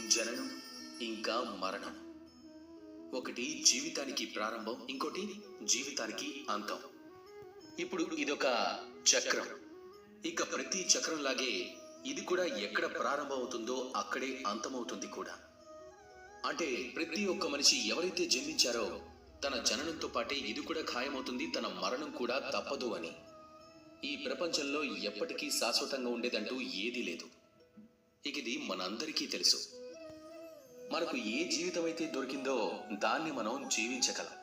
జననం ఇంకా మరణం. ఒకటి జీవితానికి ప్రారంభం, ఇంకోటి జీవితానికి అంతం. ఇప్పుడు ఇదొక చక్రం. ఇక ప్రతి చక్రంలాగే ఇది కూడా ఎక్కడ ప్రారంభం అవుతుందో అక్కడే అంతమవుతుంది కూడా. అంటే ప్రతి ఒక్క మనిషి ఎవరైతే జన్మించారో తన జననంతో పాటే ఇది కూడా ఖాయమవుతుంది, తన మరణం కూడా తప్పదు అని. ఈ ప్రపంచంలో ఎప్పటికీ శాశ్వతంగా ఉండేదంటూ ఏదీ లేదు. ఇక ఇది మనందరికీ తెలుసు. మనకు ఏ జీవితం అయితే దొరికిందో దాన్ని మనం జీవించగలం.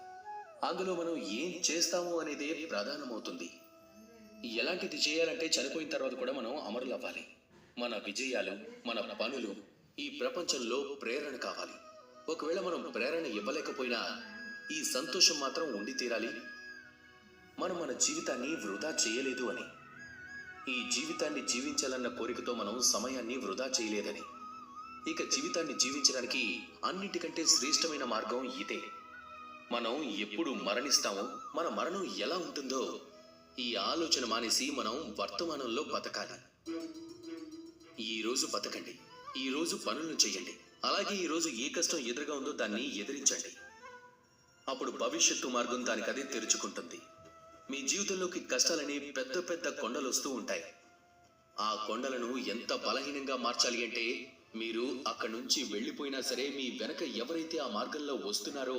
అందులో మనం ఏం చేస్తాము అనేదే ప్రధానమవుతుంది. ఎలాంటిది చేయాలంటే చనిపోయిన తర్వాత కూడా మనం అమరులవ్వాలి. మన విజయాలు, మన పనులు ఈ ప్రపంచంలో ప్రేరణ కావాలి. ఒకవేళ మనం ప్రేరణ ఇవ్వలేకపోయినా ఈ సంతోషం మాత్రం ఉండి తీరాలి. మనం మన జీవితాన్ని వృధా చేయలేదు అని, ఈ జీవితాన్ని జీవించాలన్న కోరికతో మనం సమయాన్ని వృధా చేయలేదని. ఇక జీవితాన్ని జీవించడానికి అన్నిటికంటే శ్రేష్టమైన మార్గం ఇదే. మనం ఎప్పుడు మరణిస్తామో, మన మరణం ఎలా ఉంటుందో ఈ ఆలోచన మానేసి మనం వర్తమానంలో బతకాలి. ఈరోజు బతకండి, ఈరోజు పనులను చేయండి. అలాగే ఈరోజు ఏ కష్టం ఎదురుగా ఉందో దాన్ని ఎదిరించండి. అప్పుడు భవిష్యత్తు మార్గం దానికదే తెరుచుకుంటుంది. మీ జీవితంలోకి కష్టాలని పెద్ద పెద్ద కొండలు వస్తూ ఉంటాయి. ఆ కొండలను ఎంత బలహీనంగా మార్చాలి అంటే, మీరు అక్కడి నుంచి వెళ్ళిపోయినా సరే మీ వెనక ఎవరైతే ఆ మార్గంలో వస్తున్నారో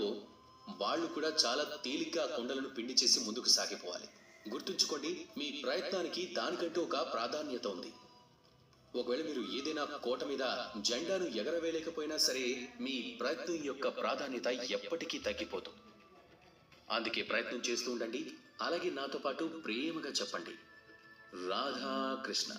వాళ్ళు కూడా చాలా తేలిగ్గా ఆ కొండలను పిండి చేసి ముందుకు సాగిపోవాలి. గుర్తుంచుకోండి, మీ ప్రయత్నానికి దానికంటూ ఒక ప్రాధాన్యత ఉంది. ఒకవేళ మీరు ఏదైనా కోట మీద జెండాను ఎగరవేయలేకపోయినా సరే మీ ప్రయత్నం యొక్క ప్రాధాన్యత ఎప్పటికీ తగ్గిపోదు. అందుకే ప్రయత్నం చేస్తూ ఉండండి. అలాగే నాతో పాటు ప్రేమగా చెప్పండి, రాధాకృష్ణ.